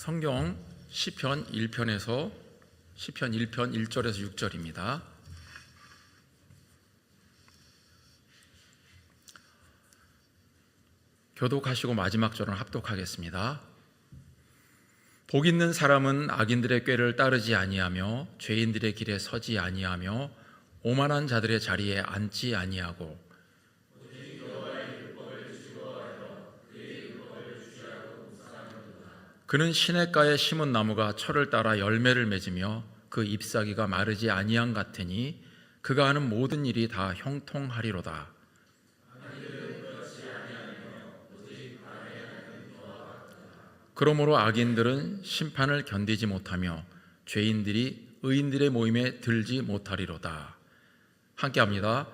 성경 시편 1편에서 시편 1편 1절에서 6절입니다. 교독하시고 마지막 절은 합독하겠습니다. 복 있는 사람은 악인들의 꾀를 따르지 아니하며 죄인들의 길에 서지 아니하며 오만한 자들의 자리에 앉지 아니하고 그는 시냇가에 심은 나무가 철을 따라 열매를 맺으며 그 잎사귀가 마르지 아니함 같으니 그가 하는 모든 일이 다 형통하리로다. 그러므로 악인들은 심판을 견디지 못하며 죄인들이 의인들의 모임에 들지 못하리로다. 함께합니다.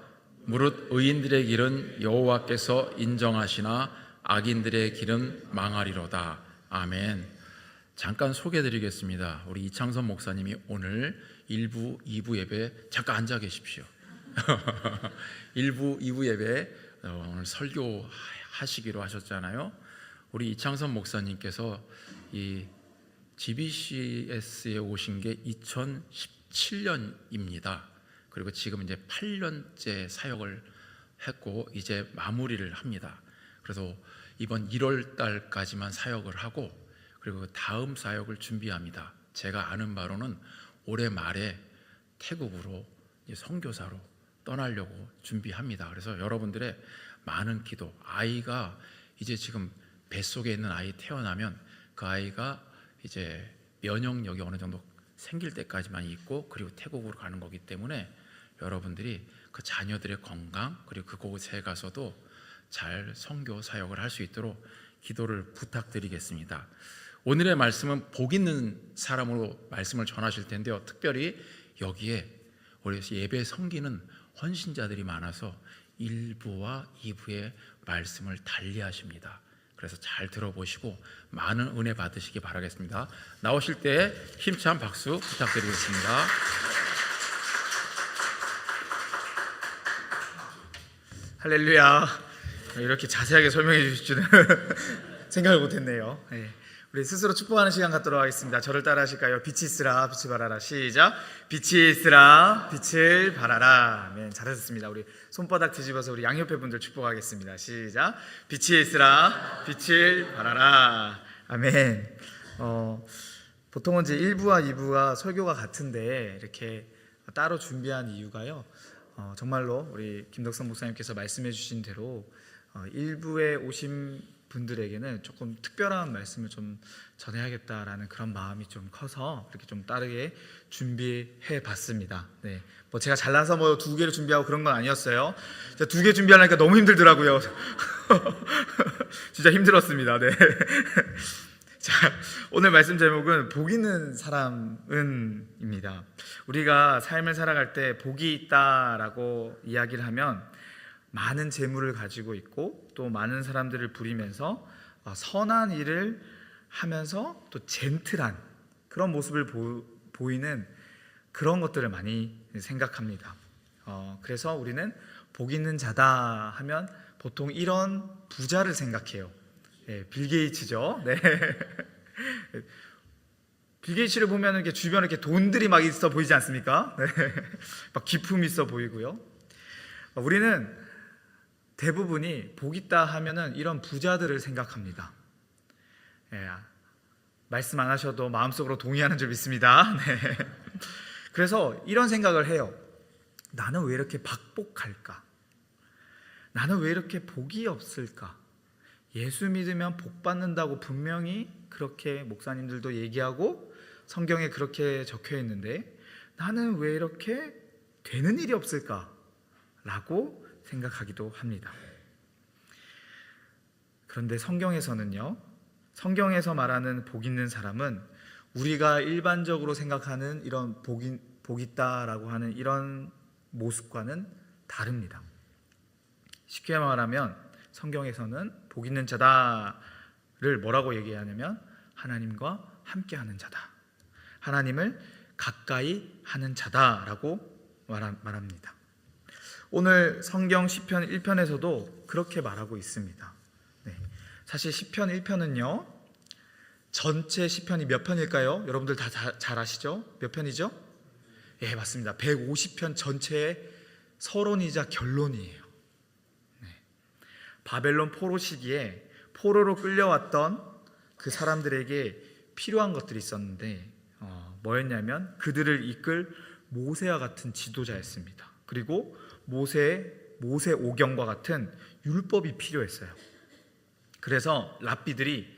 무릇 의인들의 길은 여호와께서 인정하시나 악인들의 길은 망하리로다. 아멘. 잠깐 소개해드리겠습니다. 우리 이창선 목사님이 오늘 1부, 2부 예배 잠깐 앉아 계십시오. 1부, 2부 예배 오늘 설교하시기로 하셨잖아요. 우리 이창선 목사님께서 이 GBCS에 오신 게 2017년입니다. 그리고 지금 이제 8년째 사역을 했고 이제 마무리를 합니다. 그래서 이번 1월 달까지만 사역을 하고 그리고 다음 사역을 준비합니다. 제가 아는 바로는 올해 말에 태국으로 선교사로 떠나려고 준비합니다. 그래서 여러분들의 많은 기도, 아이가 이제 지금 뱃속에 있는 아이 태어나면 그 아이가 이제 면역력이 어느 정도 생길 때까지만 있고 그리고 태국으로 가는 거기 때문에 여러분들이 그 자녀들의 건강 그리고 그곳에 가서도 잘 선교 사역을 할 수 있도록 기도를 부탁드리겠습니다. 오늘의 말씀은 복 있는 사람으로 말씀을 전하실 텐데요. 특별히 여기에 우리 예배 섬기는 헌신자들이 많아서 1부와 2부의 말씀을 달리하십니다. 그래서 잘 들어보시고 많은 은혜 받으시기 바라겠습니다. 나오실 때 힘찬 박수 부탁드리겠습니다. 할렐루야. 이렇게 자세하게 설명해 주실 줄은 생각을 못했네요. 네. 우리 스스로 축복하는 시간 갖도록 하겠습니다. 저를 따라 하실까요? 빛이 있으라 빛을 발하라. 시작. 빛이 있으라 빛을 발하라. 아멘. 잘하셨습니다. 우리 손바닥 뒤집어서 우리 양옆에 분들 축복하겠습니다. 시작. 빛이 있으라 빛을 발하라. 아멘. 보통은 이제 1부와 2부가 설교가 같은데 이렇게 따로 준비한 이유가요. 정말로 우리 김덕선 목사님께서 말씀해 주신 대로 1부에 오신 분들에게는 조금 특별한 말씀을 좀 전해야겠다라는 그런 마음이 좀 커서 이렇게 좀 다르게 준비해 봤습니다. 네. 뭐 제가 잘나서 뭐 2개를 준비하고 그런 건 아니었어요. 제가 2개 준비하려니까 너무 힘들더라고요. 진짜 힘들었습니다. 네. 자, 오늘 말씀 제목은 복 있는 사람은입니다. 우리가 삶을 살아갈 때 복이 있다라고 이야기를 하면 많은 재물을 가지고 있고 또 많은 사람들을 부리면서 선한 일을 하면서 또 젠틀한 그런 모습을 보이는 그런 것들을 많이 생각합니다. 그래서 우리는 복 있는 자다 하면 보통 이런 부자를 생각해요. 네, 빌 게이츠죠. 네. 빌 게이츠를 보면 이렇게 주변에 이렇게 돈들이 막 있어 보이지 않습니까? 네. 막 기품이 있어 보이고요. 우리는 대부분이 복 있다 하면은 이런 부자들을 생각합니다. 예, 말씀 안 하셔도 마음속으로 동의하는 줄 믿습니다. 네. 그래서 이런 생각을 해요. 나는 왜 이렇게 박복할까? 나는 왜 이렇게 복이 없을까? 예수 믿으면 복 받는다고 분명히 그렇게 목사님들도 얘기하고 성경에 그렇게 적혀 있는데 나는 왜 이렇게 되는 일이 없을까? 라고 생각하기도 합니다. 그런데 성경에서는요, 성경에서 말하는 복 있는 사람은 우리가 일반적으로 생각하는 이런 복 있다라고 하는 이런 모습과는 다릅니다. 쉽게 말하면 성경에서는 복 있는 자다를 뭐라고 얘기하냐면 하나님과 함께하는 자다, 하나님을 가까이 하는 자다라고 말합니다. 오늘 성경 시편 1편에서도 그렇게 말하고 있습니다. 네. 사실 시편 1편은요 전체 시편이 몇 편일까요? 여러분들 다 잘 아시죠? 몇 편이죠? 예, 맞습니다. 150편 전체의 서론이자 결론이에요. 네. 바벨론 포로 시기에 포로로 끌려왔던 그 사람들에게 필요한 것들이 있었는데 뭐였냐면 그들을 이끌 모세와 같은 지도자였습니다. 그리고 모세 오경과 같은 율법이 필요했어요. 그래서 랍비들이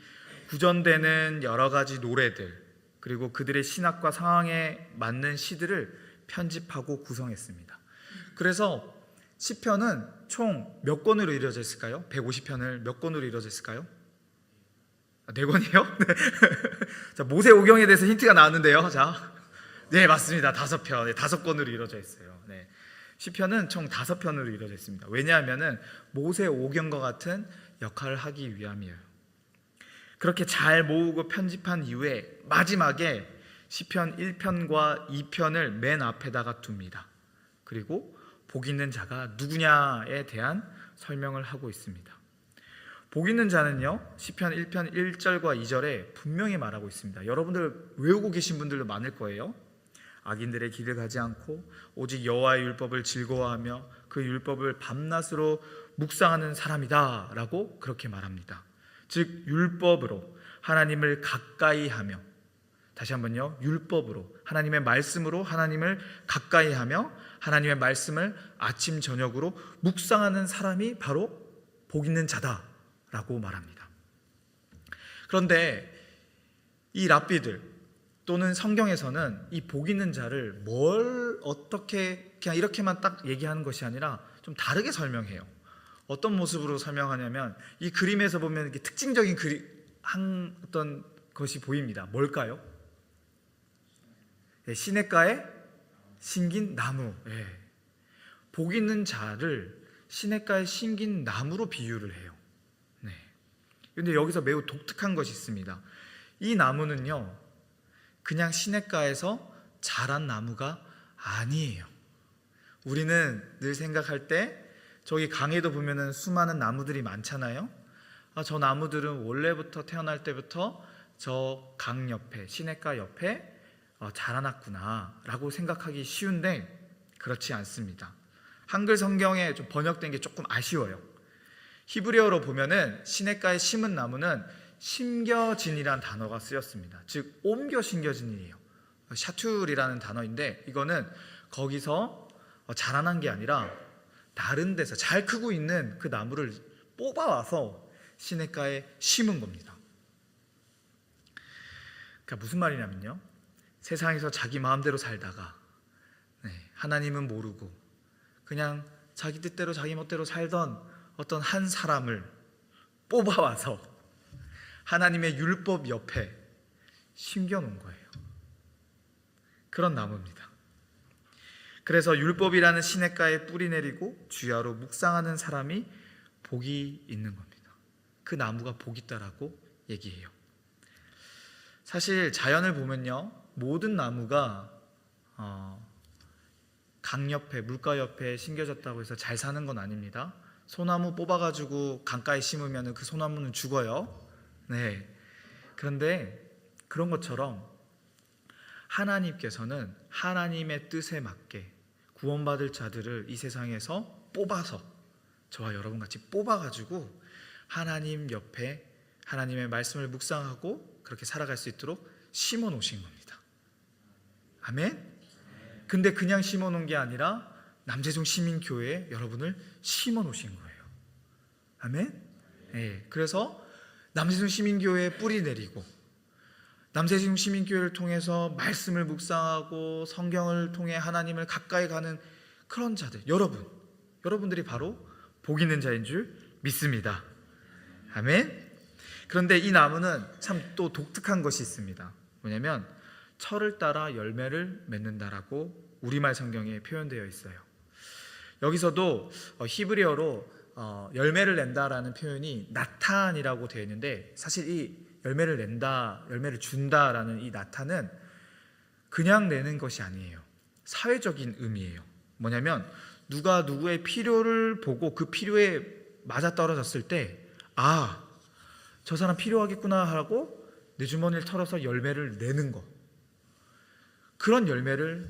구전되는 여러 가지 노래들 그리고 그들의 신학과 상황에 맞는 시들을 편집하고 구성했습니다. 그래서 시편은 총 몇 권으로 이루어져 있을까요? 150편을 몇 권으로 이루어져 있을까요? 4권이요? 네. 자, 모세 오경에 대해서 힌트가 나왔는데요. 자, 네, 맞습니다. 5편, 네, 5권으로 이루어져 있어요. 네. 시편은 총 5편으로 이루어져 있습니다. 왜냐하면은 모세 오경과 같은 역할을 하기 위함이에요. 그렇게 잘 모으고 편집한 이후에 마지막에 시편 1편과 2편을 맨 앞에다가 둡니다. 그리고 복 있는 자가 누구냐에 대한 설명을 하고 있습니다. 복 있는 자는요, 시편 1편 1절과 2절에 분명히 말하고 있습니다. 여러분들 외우고 계신 분들도 많을 거예요. 악인들의 길을 가지 않고 오직 여호와의 율법을 즐거워하며 그 율법을 밤낮으로 묵상하는 사람이다 라고 그렇게 말합니다. 즉 율법으로 하나님을 가까이 하며, 다시 한번요, 율법으로 하나님의 말씀으로 하나님을 가까이 하며 하나님의 말씀을 아침 저녁으로 묵상하는 사람이 바로 복 있는 자다 라고 말합니다. 그런데 이 랍비들 또는 성경에서는 이 복 있는 자를 뭘 어떻게 그냥 이렇게만 딱 얘기하는 것이 아니라 좀 다르게 설명해요. 어떤 모습으로 설명하냐면 이 그림에서 보면 이렇게 특징적인 어떤 것이 보입니다. 뭘까요? 네, 시냇가에 심긴 나무. 네. 복 있는 자를 시냇가에 심긴 나무로 비유를 해요. 네. 그런데 여기서 매우 독특한 것이 있습니다. 이 나무는요, 그냥 시냇가에서 자란 나무가 아니에요. 우리는 늘 생각할 때 저기 강에도 보면은 수많은 나무들이 많잖아요. 저 나무들은 원래부터 태어날 때부터 저 강 옆에, 시냇가 옆에 자라났구나 라고 생각하기 쉬운데 그렇지 않습니다. 한글 성경에 좀 번역된 게 조금 아쉬워요. 히브리어로 보면은 시냇가에 심은 나무는 심겨진이란 단어가 쓰였습니다. 즉 옮겨 심겨진이에요. 샤툴이라는 단어인데 이거는 거기서 자라난 게 아니라 다른 데서 잘 크고 있는 그 나무를 뽑아와서 시냇가에 심은 겁니다. 그러니까 무슨 말이냐면요, 세상에서 자기 마음대로 살다가 하나님은 모르고 그냥 자기 뜻대로 자기 멋대로 살던 어떤 한 사람을 뽑아와서 하나님의 율법 옆에 심겨놓은 거예요. 그런 나무입니다. 그래서 율법이라는 시냇가에 뿌리 내리고 주야로 묵상하는 사람이 복이 있는 겁니다. 그 나무가 복 있다라고 얘기해요. 사실 자연을 보면요, 모든 나무가 강 옆에, 물가 옆에 심겨졌다고 해서 잘 사는 건 아닙니다. 소나무 뽑아가지고 강가에 심으면 그 소나무는 죽어요. 네. 그런데 그런 것처럼 하나님께서는 하나님의 뜻에 맞게 구원받을 자들을 이 세상에서 뽑아서, 저와 여러분 같이 뽑아가지고 하나님 옆에 하나님의 말씀을 묵상하고 그렇게 살아갈 수 있도록 심어 놓으신 겁니다. 아멘? 근데 그냥 심어 놓은 게 아니라 남재중 시민교회에 여러분을 심어 놓으신 거예요. 아멘? 네. 그래서 남재중 시민교회에 뿌리 내리고 남재중 시민교회를 통해서 말씀을 묵상하고 성경을 통해 하나님을 가까이 가는 그런 자들, 여러분들이 바로 복 있는 자인 줄 믿습니다. 아멘. 그런데 이 나무는 참 또 독특한 것이 있습니다. 뭐냐면 철을 따라 열매를 맺는다라고 우리말 성경에 표현되어 있어요. 여기서도 히브리어로 열매를 낸다라는 표현이 나탄이라고 되어 있는데, 사실 이 열매를 낸다, 열매를 준다라는 이 나탄은 그냥 내는 것이 아니에요. 사회적인 의미예요. 뭐냐면 누가 누구의 필요를 보고 그 필요에 맞아떨어졌을 때, 저 사람 필요하겠구나 하고 내 주머니를 털어서 열매를 내는 것, 그런 열매를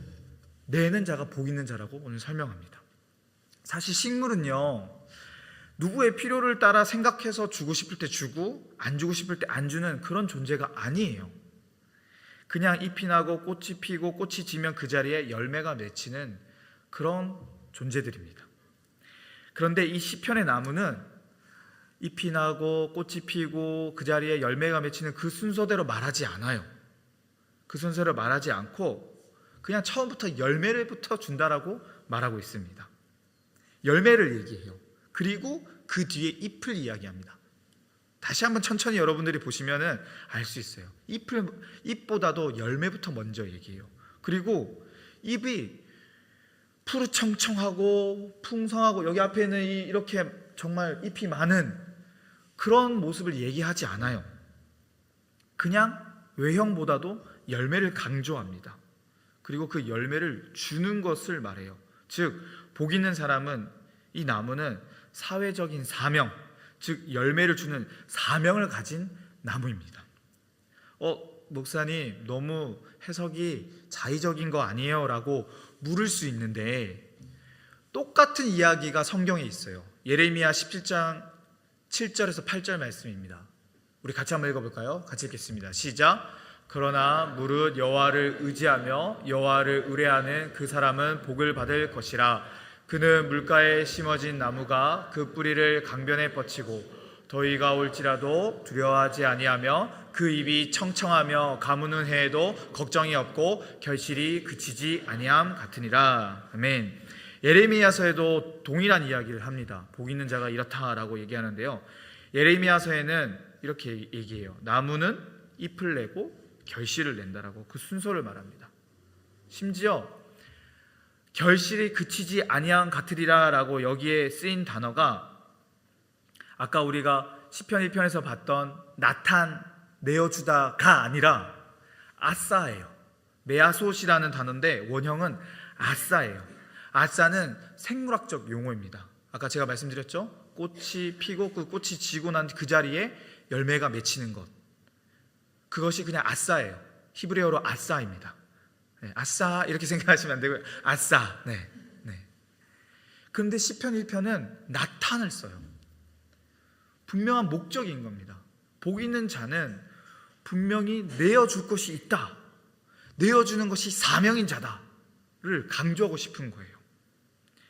내는 자가 복 있는 자라고 오늘 설명합니다. 사실 식물은요, 누구의 필요를 따라 생각해서 주고 싶을 때 주고 안 주고 싶을 때 안 주는 그런 존재가 아니에요. 그냥 잎이 나고 꽃이 피고 꽃이 지면 그 자리에 열매가 맺히는 그런 존재들입니다. 그런데 이 시편의 나무는 잎이 나고 꽃이 피고 그 자리에 열매가 맺히는 그 순서대로 말하지 않아요. 그 순서를 말하지 않고 그냥 처음부터 열매를부터 준다라고 말하고 있습니다. 열매를 얘기해요. 그리고 그 뒤에 잎을 이야기합니다. 다시 한번 천천히 여러분들이 보시면은 알 수 있어요. 잎보다도 열매부터 먼저 얘기해요. 그리고 잎이 푸르청청하고 풍성하고 여기 앞에는 이렇게 정말 잎이 많은 그런 모습을 얘기하지 않아요. 그냥 외형보다도 열매를 강조합니다. 그리고 그 열매를 주는 것을 말해요. 즉, 복 있는 사람은, 이 나무는 사회적인 사명, 즉 열매를 주는 사명을 가진 나무입니다. 목사님 너무 해석이 자의적인 거 아니에요? 라고 물을 수 있는데 똑같은 이야기가 성경에 있어요. 예레미야 17장 7절에서 8절 말씀입니다. 우리 같이 한번 읽어볼까요? 같이 읽겠습니다. 시작. 그러나 무릇 여호와를 의지하며 여호와를 의뢰하는 그 사람은 복을 받을 것이라. 그는 물가에 심어진 나무가 그 뿌리를 강변에 뻗치고 더위가 올지라도 두려워하지 아니하며 그 잎이 청청하며 가무는 해에도 걱정이 없고 결실이 그치지 아니함 같으니라. 아멘. 예레미야서에도 동일한 이야기를 합니다. 복 있는 자가 이렇다라고 얘기하는데요. 예레미야서에는 이렇게 얘기해요. 나무는 잎을 내고 결실을 낸다라고 그 순서를 말합니다. 심지어 결실이 그치지 아니함 같으리라라고 여기에 쓰인 단어가 아까 우리가 시편 1편에서 봤던 나타내어주다가 아니라 아싸예요. 메아솥이라는 단어인데 원형은 아싸예요. 아싸는 생물학적 용어입니다. 아까 제가 말씀드렸죠? 꽃이 피고 그 꽃이 지고 난 그 자리에 열매가 맺히는 것, 그것이 그냥 아싸예요. 히브리어로 아싸입니다. 네, 아싸 이렇게 생각하시면 안 되고요. 아싸. 네. 그런데 시편 1편은 나탄을 써요. 분명한 목적인 겁니다. 복 있는 자는 분명히 내어줄 것이 있다, 내어주는 것이 사명인 자다를 강조하고 싶은 거예요.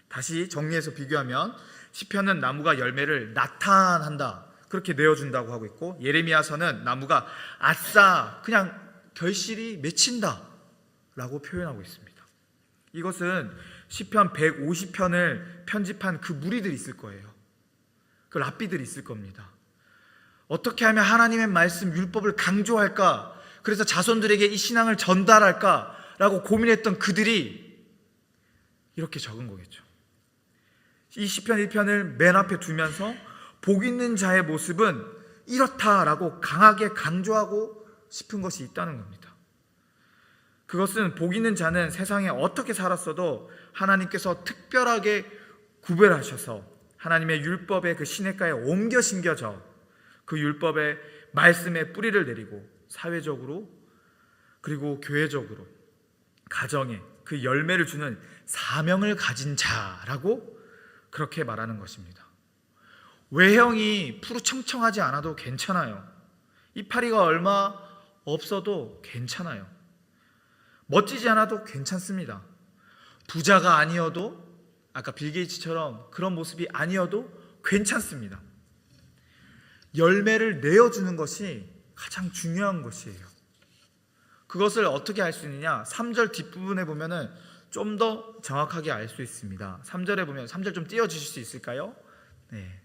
다시 정리해서 비교하면 시편은 나무가 열매를 나타낸다, 그렇게 내어준다고 하고 있고, 예레미야서는 나무가 아싸 그냥 결실이 맺힌다 라고 표현하고 있습니다. 이것은 시편 150편을 편집한 그 무리들이 있을 거예요. 그 랍비들이 있을 겁니다. 어떻게 하면 하나님의 말씀 율법을 강조할까, 그래서 자손들에게 이 신앙을 전달할까 라고 고민했던 그들이 이렇게 적은 거겠죠. 이 시편 1편을 맨 앞에 두면서 복 있는 자의 모습은 이렇다라고 강하게 강조하고 싶은 것이 있다는 겁니다. 그것은 복 있는 자는 세상에 어떻게 살았어도 하나님께서 특별하게 구별하셔서 하나님의 율법의 그 시냇가에 옮겨 심겨져 그 율법의 말씀에 뿌리를 내리고 사회적으로 그리고 교회적으로 가정에 그 열매를 주는 사명을 가진 자라고 그렇게 말하는 것입니다. 외형이 푸르청청하지 않아도 괜찮아요. 이파리가 얼마 없어도 괜찮아요. 멋지지 않아도 괜찮습니다. 부자가 아니어도, 아까 빌 게이츠처럼 그런 모습이 아니어도 괜찮습니다. 열매를 내어주는 것이 가장 중요한 것이에요. 그것을 어떻게 알 수 있느냐? 3절 뒷부분에 보면은 좀 더 정확하게 알 수 있습니다. 3절에 보면 3절 좀 띄워주실 수 있을까요? 네,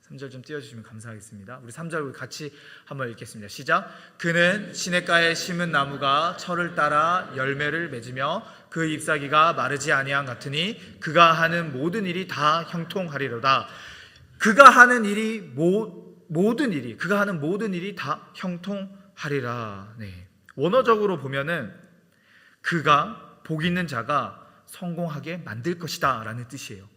3절 좀 띄워주시면 감사하겠습니다. 우리 3절 같이 한번 읽겠습니다. 시작. 그는 시냇가에 심은 나무가 철을 따라 열매를 맺으며 그 잎사귀가 마르지 아니함 같으니 그가 하는 모든 일이 다 형통하리로다. 그가 하는 일이 그가 하는 모든 일이 다 형통하리라. 네. 원어적으로 보면은 그가, 복 있는 자가 성공하게 만들 것이다 라는 뜻이에요.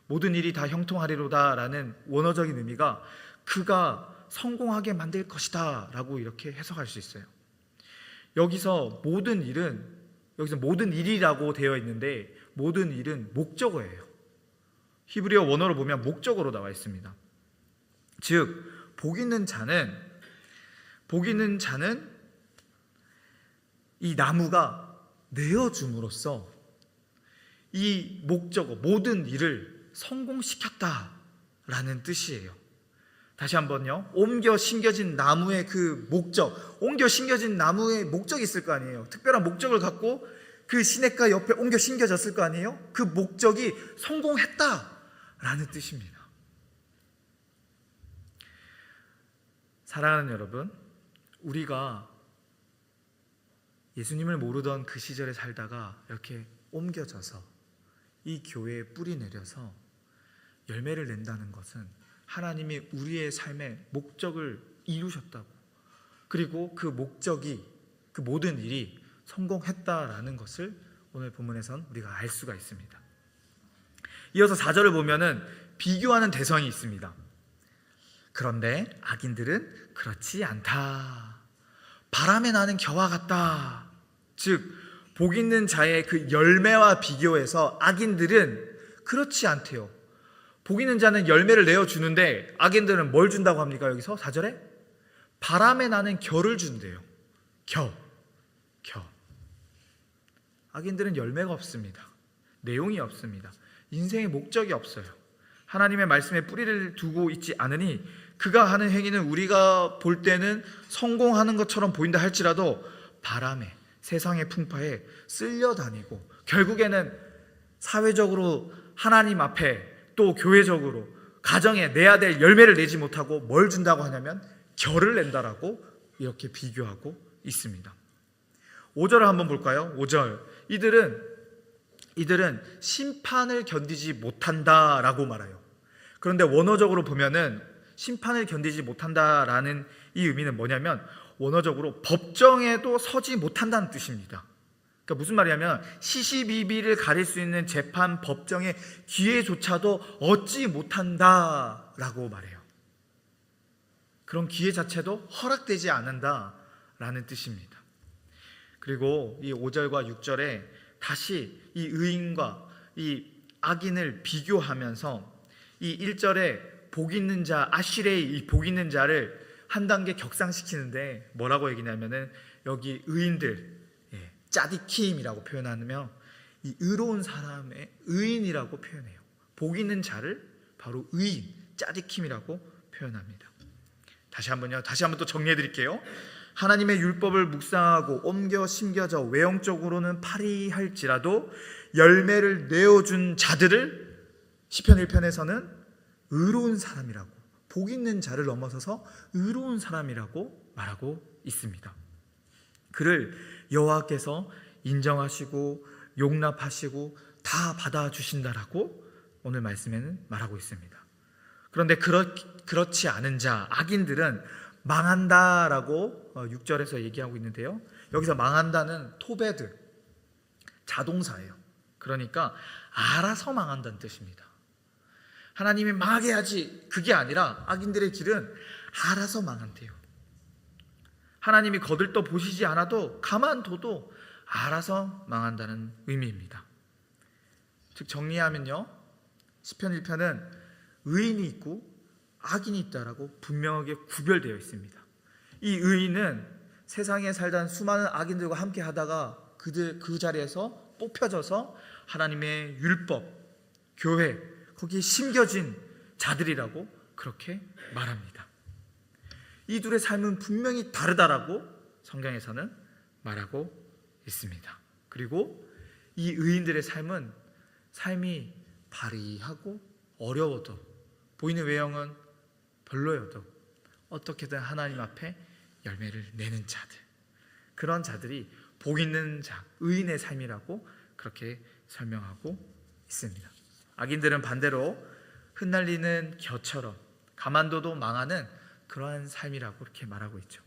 모든 일이 다 형통하리로다 라는 원어적인 의미가 그가 성공하게 만들 것이다 라고 이렇게 해석할 수 있어요. 여기서 모든 일이라고 되어 있는데 모든 일은 목적어예요. 히브리어 원어로 보면 목적어로 나와 있습니다. 즉 복 있는 자는 이 나무가 내어줌으로써 이 목적어 모든 일을 성공시켰다라는 뜻이에요. 다시 한번요. 옮겨 심겨진 나무의 그 목적, 옮겨 심겨진 나무의 목적이 있을 거 아니에요. 특별한 목적을 갖고 그 시냇가 옆에 옮겨 심겨졌을 거 아니에요. 그 목적이 성공했다라는 뜻입니다. 사랑하는 여러분, 우리가 예수님을 모르던 그 시절에 살다가 이렇게 옮겨져서 이 교회에 뿌리 내려서 열매를 낸다는 것은 하나님이 우리의 삶의 목적을 이루셨다고, 그리고 그 목적이, 그 모든 일이 성공했다라는 것을 오늘 본문에선 우리가 알 수가 있습니다. 이어서 4절을 보면은 비교하는 대상이 있습니다. 그런데 악인들은 그렇지 않다. 바람에 나는 겨와 같다. 즉 복 있는 자의 그 열매와 비교해서 악인들은 그렇지 않대요. 복 있는 자는 열매를 내어주는데 악인들은 뭘 준다고 합니까? 여기서 4절에 바람에 나는 겨를 준대요. 겨. 악인들은 열매가 없습니다. 내용이 없습니다. 인생의 목적이 없어요. 하나님의 말씀에 뿌리를 두고 있지 않으니 그가 하는 행위는 우리가 볼 때는 성공하는 것처럼 보인다 할지라도 바람에, 세상의 풍파에 쓸려다니고 결국에는 사회적으로 하나님 앞에 또 교회적으로 가정에 내야 될 열매를 내지 못하고 뭘 준다고 하냐면 겨를 낸다라고 이렇게 비교하고 있습니다. 5절을 한번 볼까요? 5절. 이들은 심판을 견디지 못한다라고 말해요. 그런데 원어적으로 보면은 심판을 견디지 못한다라는 이 의미는 뭐냐면 원어적으로 법정에도 서지 못한다는 뜻입니다. 그러니까 무슨 말이냐면 시시비비를 가릴 수 있는 재판 법정의 기회조차도 얻지 못한다라고 말해요. 그런 기회 자체도 허락되지 않는다라는 뜻입니다. 그리고 이 5절과 6절에 다시 이 의인과 이 악인을 비교하면서 이 1절에 복 있는 자, 아시레의 이 복 있는 자를 한 단계 격상시키는데 뭐라고 얘기냐면은 여기 의인들, 짜디킴이라고 표현하며 이 의로운 사람의 의인이라고 표현해요. 복 있는 자를 바로 의인, 짜디킴이라고 표현합니다. 다시 한번 또 정리해 드릴게요. 하나님의 율법을 묵상하고 옮겨 심겨져 외형적으로는 파리할지라도 열매를 내어준 자들을 시편 1편에서는 의로운 사람이라고, 복 있는 자를 넘어서서 의로운 사람이라고 말하고 있습니다. 그를 여호와께서 인정하시고 용납하시고 다 받아주신다라고 오늘 말씀에는 말하고 있습니다. 그런데 그렇지 않은 자, 악인들은 망한다라고 6절에서 얘기하고 있는데요. 여기서 망한다는 토베드, 자동사예요. 그러니까 알아서 망한다는 뜻입니다. 하나님이 망하게 하지, 그게 아니라 악인들의 길은 알아서 망한대요. 하나님이 거들떠 보시지 않아도 가만둬도 알아서 망한다는 의미입니다. 즉 정리하면요, 시편 1편은 의인이 있고 악인이 있다라고 분명하게 구별되어 있습니다. 이 의인은 세상에 살던 수많은 악인들과 함께 하다가 그 자리에서 뽑혀져서 하나님의 율법, 교회, 거기에 심겨진 자들이라고 그렇게 말합니다. 이 둘의 삶은 분명히 다르다라고 성경에서는 말하고 있습니다. 그리고 이 의인들의 삶이 바리하고 어려워도, 보이는 외형은 별로여도 어떻게든 하나님 앞에 열매를 내는 자들, 그런 자들이 복 있는 자, 의인의 삶이라고 그렇게 설명하고 있습니다. 악인들은 반대로 흩날리는 겨처럼 가만둬도 망하는 그러한 삶이라고 이렇게 말하고 있죠.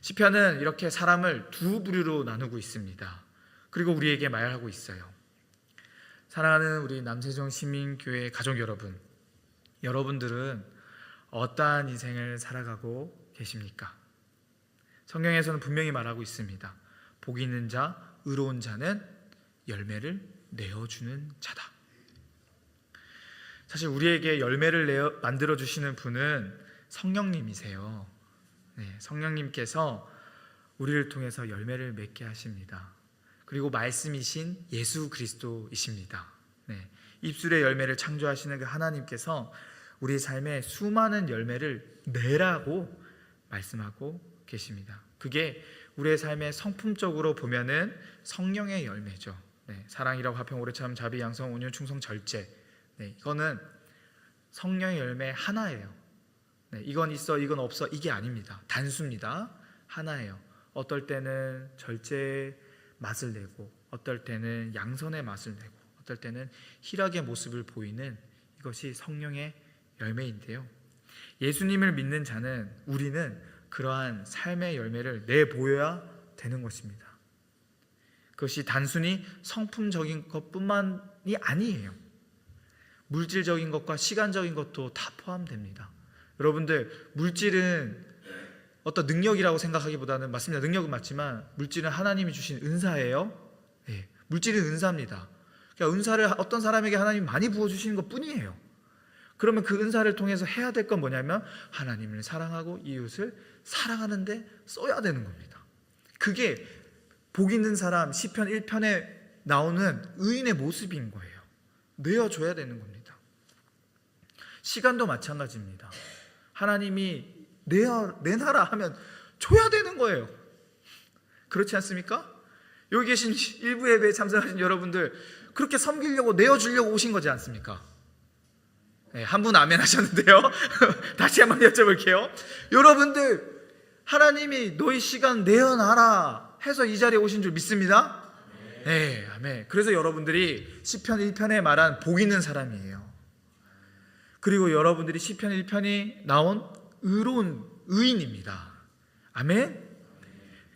시편은 이렇게 사람을 두 부류로 나누고 있습니다. 그리고 우리에게 말하고 있어요. 사랑하는 우리 남세종 시민교회 가족 여러분, 여러분들은 어떠한 인생을 살아가고 계십니까? 성경에서는 분명히 말하고 있습니다. 복이 있는 자, 의로운 자는 열매를 내어주는 자다. 사실 우리에게 열매를 만들어 주시는 분은 성령님이세요. 네, 성령님께서 우리를 통해서 열매를 맺게 하십니다. 그리고 말씀이신 예수 그리스도이십니다. 네, 입술의 열매를 창조하시는 그 하나님께서 우리 삶에 수많은 열매를 내라고 말씀하고 계십니다. 그게 우리의 삶에 성품적으로 보면은 성령의 열매죠. 네, 사랑이라고 화평 오래 참 자비 양성 온유 충성 절제. 네, 이거는 성령의 열매 하나예요. 네, 이건 있어 이건 없어 이게 아닙니다. 단수입니다. 하나예요. 어떨 때는 절제의 맛을 내고 어떨 때는 양선의 맛을 내고 어떨 때는 희락의 모습을 보이는 이것이 성령의 열매인데요. 예수님을 믿는 자는 우리는 그러한 삶의 열매를 내보여야 되는 것입니다. 그것이 단순히 성품적인 것뿐만이 아니에요. 물질적인 것과 시간적인 것도 다 포함됩니다. 여러분들, 물질은 어떤 능력이라고 생각하기보다는, 맞습니다, 능력은 맞지만 물질은 하나님이 주신 은사예요. 네, 물질은 은사입니다. 그러니까 은사를 어떤 사람에게 하나님이 많이 부어주시는 것 뿐이에요. 그러면 그 은사를 통해서 해야 될 건 뭐냐면 하나님을 사랑하고 이웃을 사랑하는데 써야 되는 겁니다. 그게 복 있는 사람 시편 1편에 나오는 의인의 모습인 거예요. 내어줘야 되는 겁니다. 시간도 마찬가지입니다. 하나님이 내놔라 하면 줘야 되는 거예요. 그렇지 않습니까? 여기 계신 일부 예배에 참석하신 여러분들, 그렇게 섬기려고 내어주려고 오신 거지 않습니까? 네, 한 분 아멘 하셨는데요. 다시 한번 여쭤볼게요. 여러분들, 하나님이 너희 시간 내어놔라 해서 이 자리에 오신 줄 믿습니다? 네, 아멘. 그래서 여러분들이 시편 1편에 말한 복 있는 사람이에요. 그리고 여러분들이 시편 1편이 나온 의로운 의인입니다. 아멘.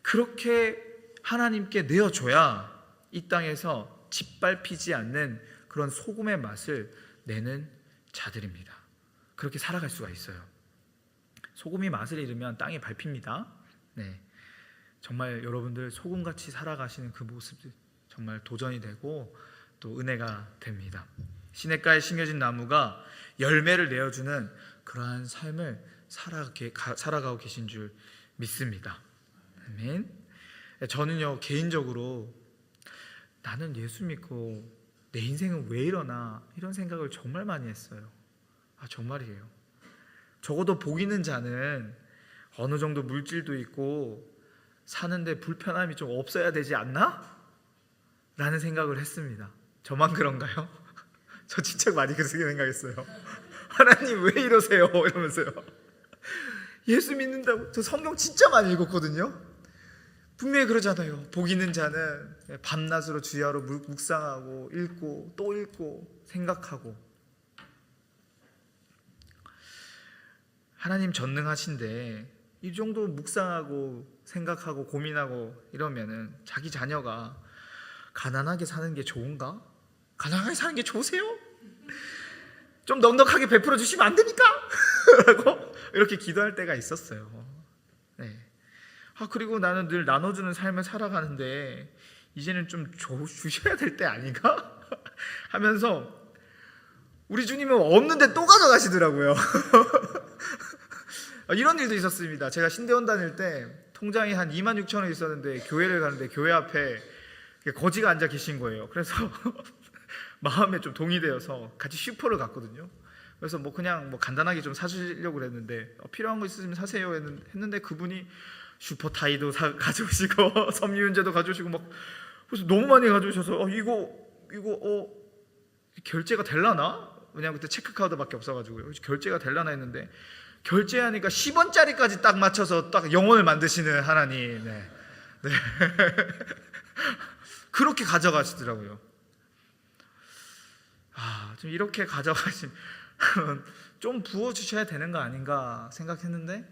그렇게 하나님께 내어줘야 이 땅에서 짓밟히지 않는 그런 소금의 맛을 내는 자들입니다. 그렇게 살아갈 수가 있어요. 소금이 맛을 잃으면 땅이 밟힙니다. 네, 정말 여러분들 소금같이 살아가시는 그 모습이 정말 도전이 되고 또 은혜가 됩니다. 시냇가에 심겨진 나무가 열매를 내어주는 그러한 삶을 살아가고 계신 줄 믿습니다. 아멘. 저는요, 개인적으로 나는 예수 믿고 내 인생은 왜 이러나 이런 생각을 정말 많이 했어요. 정말이에요. 적어도 복 있는 자는 어느 정도 물질도 있고 사는데 불편함이 좀 없어야 되지 않나? 라는 생각을 했습니다. 저만 그런가요? 저 진짜 많이 그렇게 생각했어요. 하나님 왜 이러세요? 이러면서요. 예수 믿는다고. 저 성경 진짜 많이 읽었거든요. 분명히 그러잖아요. 복 있는 자는 밤낮으로 주야로 묵상하고 읽고 또 읽고 생각하고. 하나님 전능하신데 이 정도 묵상하고 생각하고 고민하고 이러면은 자기 자녀가 가난하게 사는 게 좋은가? 가난하게 사는 게 좋으세요? 좀 넉넉하게 베풀어 주시면 안 됩니까? 라고 이렇게 기도할 때가 있었어요. 네. 그리고 나는 늘 나눠주는 삶을 살아가는데 이제는 좀 주셔야 될 때 아닌가? 하면서 우리 주님은 없는데 또 가져가시더라고요. 이런 일도 있었습니다. 제가 신대원 다닐 때 통장이 한 26,000원 있었는데 교회를 가는데 교회 앞에 거지가 앉아 계신 거예요. 그래서 마음에 좀 동이 되어서 같이 슈퍼를 갔거든요. 그래서 그냥 간단하게 좀 사주려고 그랬는데 필요한 거 있으면 사세요 했는데 그분이 슈퍼타이도 가져오시고 섬유유연제도 가져오시고 그래서 너무 많이 가져오셔서 이거 결제가 될라나? 왜냐면 그때 체크카드밖에 없어가지고요. 결제가 될라나 했는데 결제하니까 10원짜리까지 딱 맞춰서 딱 영혼을 만드시는 하나님. 네. 그렇게 가져가시더라고요. 좀 이렇게 가져가시면 좀 부어주셔야 되는 거 아닌가 생각했는데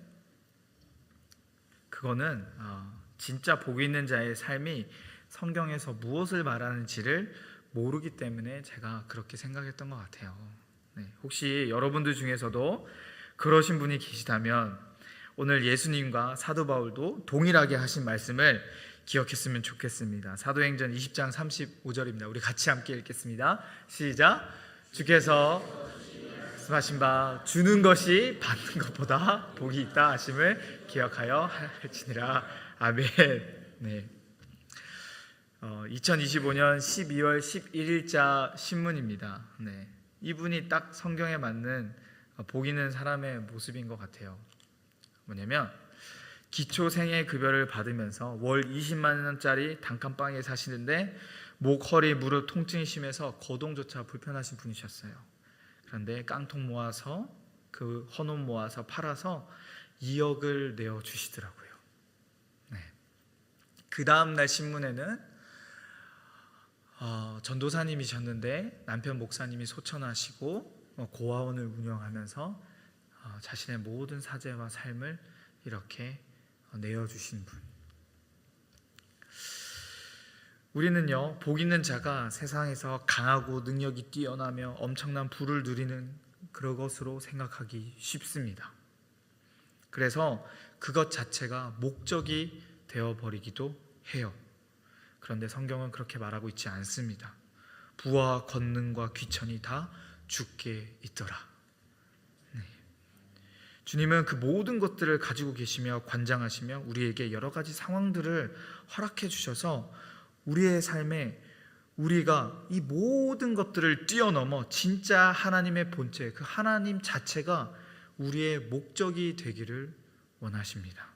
그거는 진짜 복 있는 자의 삶이 성경에서 무엇을 말하는지를 모르기 때문에 제가 그렇게 생각했던 것 같아요. 네, 혹시 여러분들 중에서도 그러신 분이 계시다면 오늘 예수님과 사도 바울도 동일하게 하신 말씀을 기억했으면 좋겠습니다. 사도행전 20장 35절입니다. 우리 같이 함께 읽겠습니다. 시작. 주께서 말씀하신 바 주는 것이 받는 것보다 복이 있다 하심을 기억하여 할지니라. 아멘. 네. 2025년 12월 11일자 신문입니다. 네. 이분이 딱 성경에 맞는 복 있는 사람의 모습인 것 같아요. 뭐냐면 기초 생애 급여를 받으면서 월 20만 원짜리 단칸방에 사시는데 목, 허리, 무릎 통증이 심해서 거동조차 불편하신 분이셨어요. 그런데 깡통 모아서 그 헌옷 모아서 팔아서 2억을 내어 주시더라고요. 네. 그 다음 날 신문에는 전도사님이셨는데 남편 목사님이 소천하시고 고아원을 운영하면서 자신의 모든 사재와 삶을 이렇게 내어주신 분. 우리는요, 복 있는 자가 세상에서 강하고 능력이 뛰어나며 엄청난 부를 누리는 그런 것으로 생각하기 쉽습니다. 그래서 그것 자체가 목적이 되어버리기도 해요. 그런데 성경은 그렇게 말하고 있지 않습니다. 부와 권능과 귀천이 다 주께 있더라. 네. 주님은 그 모든 것들을 가지고 계시며 관장하시며 우리에게 여러 가지 상황들을 허락해 주셔서 우리의 삶에 우리가 이 모든 것들을 뛰어넘어 진짜 하나님의 본체, 그 하나님 자체가 우리의 목적이 되기를 원하십니다.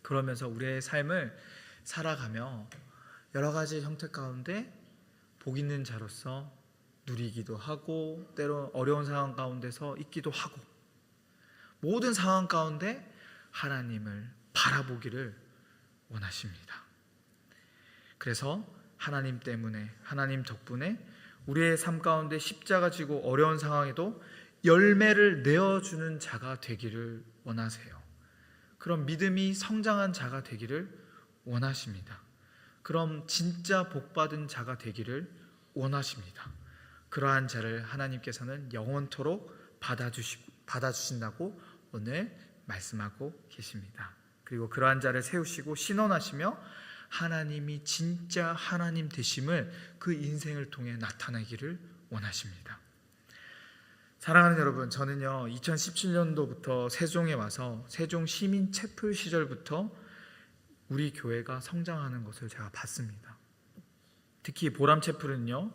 그러면서 우리의 삶을 살아가며 여러 가지 형태 가운데 복 있는 자로서 누리기도 하고 때로 어려운 상황 가운데서 있기도 하고 모든 상황 가운데 하나님을 바라보기를 원하십니다. 그래서 하나님 때문에 하나님 덕분에 우리의 삶 가운데 십자가 지고 어려운 상황에도 열매를 내어주는 자가 되기를 원하세요. 그런 믿음이 성장한 자가 되기를 원하십니다. 그럼 진짜 복받은 자가 되기를 원하십니다. 그러한 자를 하나님께서는 영원토록 받아주신다고 오늘 말씀하고 계십니다. 그리고 그러한 자를 세우시고 신원하시며 하나님이 진짜 하나님 되심을 그 인생을 통해 나타내기를 원하십니다. 사랑하는 여러분, 저는요 2017년도부터 세종에 와서 세종 시민 채플 시절부터 우리 교회가 성장하는 것을 제가 봤습니다. 특히 보람 채플은요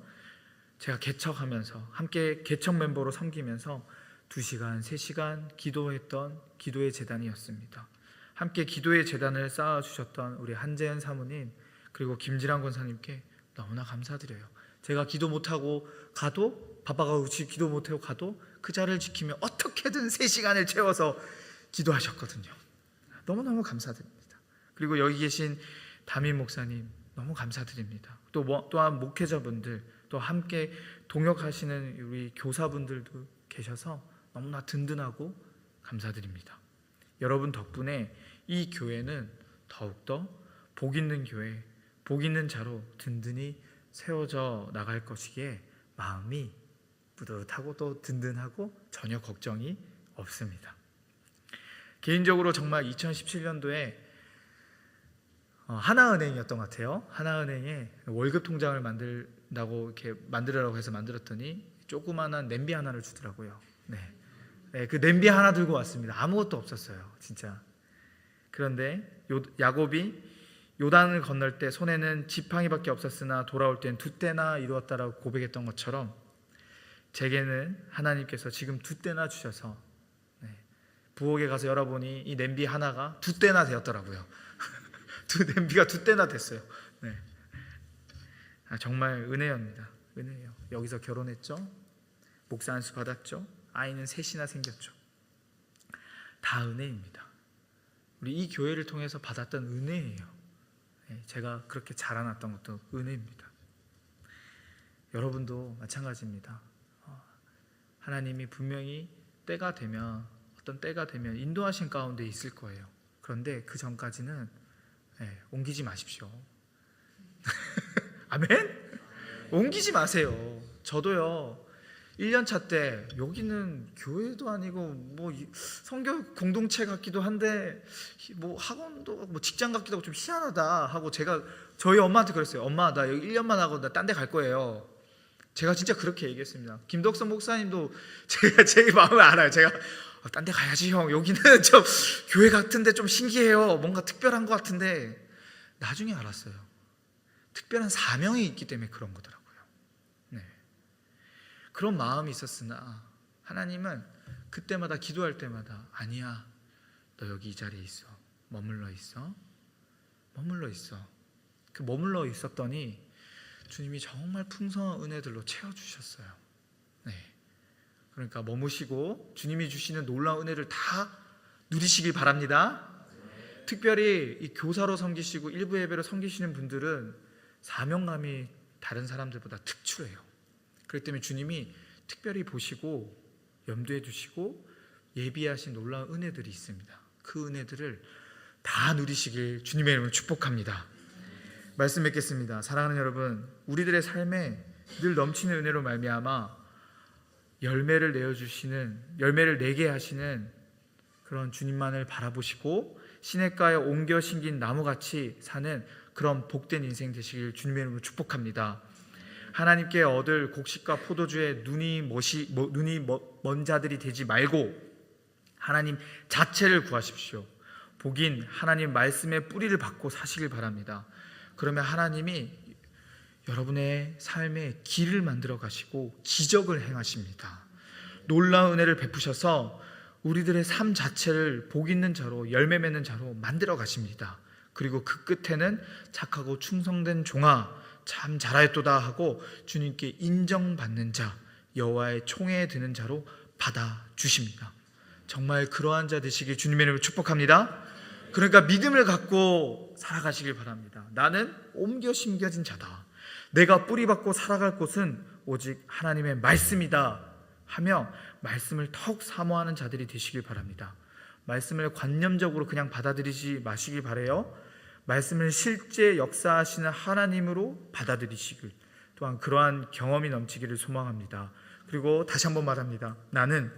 제가 개척하면서 함께 개척 멤버로 섬기면서 2시간, 3시간 기도했던 기도의 재단이었습니다. 함께 기도의 재단을 쌓아주셨던 우리 한재현 사모님 그리고 김지란 권사님께 너무나 감사드려요. 제가 기도 못하고 가도 바빠가고 기도 못하고 가도 그 자리를 지키며 어떻게든 3시간을 채워서 기도하셨거든요. 너무너무 감사드립니다. 그리고 여기 계신 담임 목사님 너무 감사드립니다. 또한 목회자분들 또 함께 동역하시는 우리 교사분들도 계셔서 너무나 든든하고 감사드립니다. 여러분 덕분에 이 교회는 더욱더 복 있는 교회, 복 있는 자로 든든히 세워져 나갈 것이기에 마음이 뿌듯하고 또 든든하고 전혀 걱정이 없습니다. 개인적으로 정말 2017년도에 하나은행이었던 것 같아요. 하나은행에 월급 통장을 만들라고 이렇게 만들으라고 해서 만들었더니 조그마한 냄비 하나를 주더라고요. 네, 그 냄비 하나 들고 왔습니다. 아무것도 없었어요, 진짜. 그런데 야곱이 요단을 건널 때 손에는 지팡이밖에 없었으나 돌아올 땐 2떼나 이루었다라고 고백했던 것처럼 제게는 하나님께서 지금 2떼나 주셔서 부엌에 가서 열어보니 이 냄비 하나가 2떼나 되었더라고요. 냄비가 2떼나 됐어요. 네. 정말 은혜입니다. 은혜예요. 여기서 결혼했죠. 목사 안수 받았죠. 아이는 3이나 생겼죠. 다 은혜입니다. 우리 이 교회를 통해서 받았던 은혜예요. 제가 그렇게 자라났던 것도 은혜입니다. 여러분도 마찬가지입니다. 하나님이 분명히 때가 되면 어떤 때가 되면 인도하신 가운데 있을 거예요. 그런데 그 전까지는 옮기지 마십시오. 아멘? 옮기지 마세요. 저도요 1년차 때 여기는 교회도 아니고 뭐 성교 공동체 같기도 한데 뭐 학원도 뭐 직장 같기도 하고 좀 희한하다 하고 제가 저희 엄마한테 그랬어요. 엄마 나 여기 1년만 하고 나 딴 데 갈 거예요. 제가 진짜 그렇게 얘기했습니다. 김덕선 목사님도 제가 제 마음을 알아요. 제가 딴 데 가야지 형. 여기는 좀 교회 같은데 좀 신기해요. 뭔가 특별한 것 같은데 나중에 알았어요. 특별한 사명이 있기 때문에 그런 거더라고요. 네. 그런 마음이 있었으나 하나님은 그때마다 기도할 때마다 아니야. 너 여기 이 자리에 있어. 머물러 있어. 머물러 있어. 그 머물러 있었더니 주님이 정말 풍성한 은혜들로 채워주셨어요. 네. 그러니까 머무시고 주님이 주시는 놀라운 은혜를 다 누리시길 바랍니다. 특별히 이 교사로 섬기시고 일부 예배로 섬기시는 분들은 사명감이 다른 사람들보다 특출해요. 그렇기 때문에 주님이 특별히 보시고 염두에 두시고 예비하신 놀라운 은혜들이 있습니다. 그 은혜들을 다 누리시길 주님의 이름으로 축복합니다. 말씀 맺겠습니다. 사랑하는 여러분, 우리들의 삶에 늘 넘치는 은혜로 말미암아 열매를 내게 하시는 그런 주님만을 바라보시고 시냇가에 옮겨 심긴 나무같이 사는 그런 복된 인생 되시길 주님의 이름으로 축복합니다. 하나님께 얻을 곡식과 포도주에 눈이 먼 자들이 되지 말고 하나님 자체를 구하십시오. 복인 하나님 말씀의 뿌리를 받고 사시길 바랍니다. 그러면 하나님이 여러분의 삶에 길을 만들어 가시고 기적을 행하십니다. 놀라운 은혜를 베푸셔서 우리들의 삶 자체를 복 있는 자로 열매 맺는 자로 만들어 가십니다. 그리고 그 끝에는 착하고 충성된 종아 참 잘하였도다 하고 주님께 인정받는 자, 여호와의 총회에 드는 자로 받아주십니다. 정말 그러한 자 되시길 주님의 이름으로 축복합니다. 그러니까 믿음을 갖고 살아가시길 바랍니다. 나는 옮겨 심겨진 자다. 내가 뿌리받고 살아갈 곳은 오직 하나님의 말씀이다 하며 말씀을 더욱 사모하는 자들이 되시길 바랍니다. 말씀을 관념적으로 그냥 받아들이지 마시길 바라요. 말씀을 실제 역사하시는 하나님으로 받아들이시길, 또한 그러한 경험이 넘치기를 소망합니다. 그리고 다시 한번 말합니다. 나는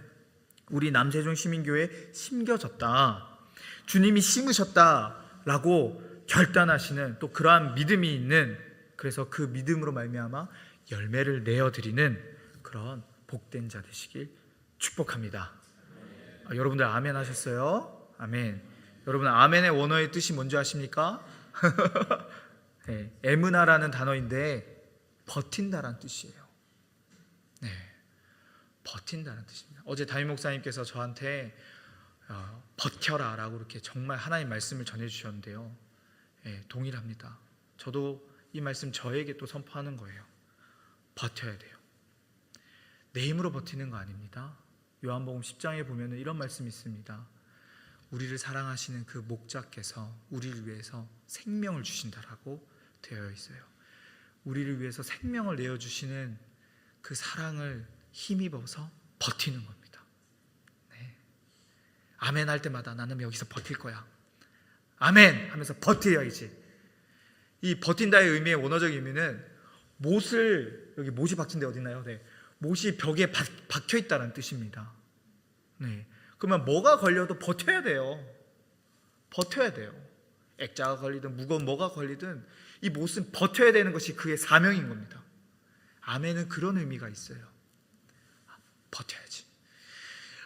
우리 남세종 시민교회에 심겨졌다, 주님이 심으셨다라고 결단하시는 또 그러한 믿음이 있는, 그래서 그 믿음으로 말미암아 열매를 내어드리는 그런 복된 자 되시길 축복합니다. 여러분들 아멘 하셨어요? 아멘. 여러분 아멘의 원어의 뜻이 뭔지 아십니까? 네, 에무나라는 단어인데 버틴다라는 뜻이에요. 네, 버틴다는 뜻입니다. 어제 담임 목사님께서 저한테 버텨라 라고 이렇게 정말 하나님 말씀을 전해주셨는데요. 네, 동일합니다. 저도 이 말씀 저에게 또 선포하는 거예요. 버텨야 돼요. 내 힘으로 버티는 거 아닙니다. 요한복음 10장에 보면 이런 말씀이 있습니다. 우리를 사랑하시는 그 목자께서 우리를 위해서 생명을 주신다라고 되어 있어요. 우리를 위해서 생명을 내어주시는 그 사랑을 힘입어서 버티는 겁니다. 네. 아멘 할 때마다 나는 여기서 버틸 거야. 아멘 하면서 버텨야지. 이 버틴다의 의미의 원어적 의미는 못을, 여기 못이 박힌 데 어디 있나요? 네. 못이 벽에 박혀 있다는 뜻입니다. 네. 그러면 뭐가 걸려도 버텨야 돼요. 버텨야 돼요. 액자가 걸리든 무거운 뭐가 걸리든 이 못은 버텨야 되는 것이 그의 사명인 겁니다. 아멘은 그런 의미가 있어요. 버텨야지.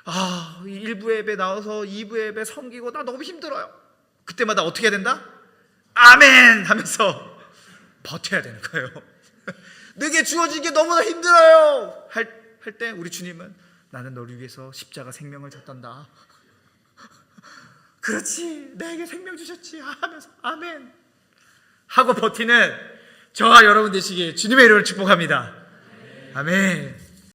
1부 예배 나와서 2부 예배 섬기고 나 너무 힘들어요. 그때마다 어떻게 해야 된다? 아멘 하면서 버텨야 되는 거예요. 내게 주어진 게 너무나 힘들어요 할 때 우리 주님은 나는 너를 위해서 십자가 생명을 졌단다. 그렇지, 내게 생명 주셨지 하면서 아멘 하고 버티는 저와 여러분 되시길 주님의 이름으로 축복합니다. 아멘.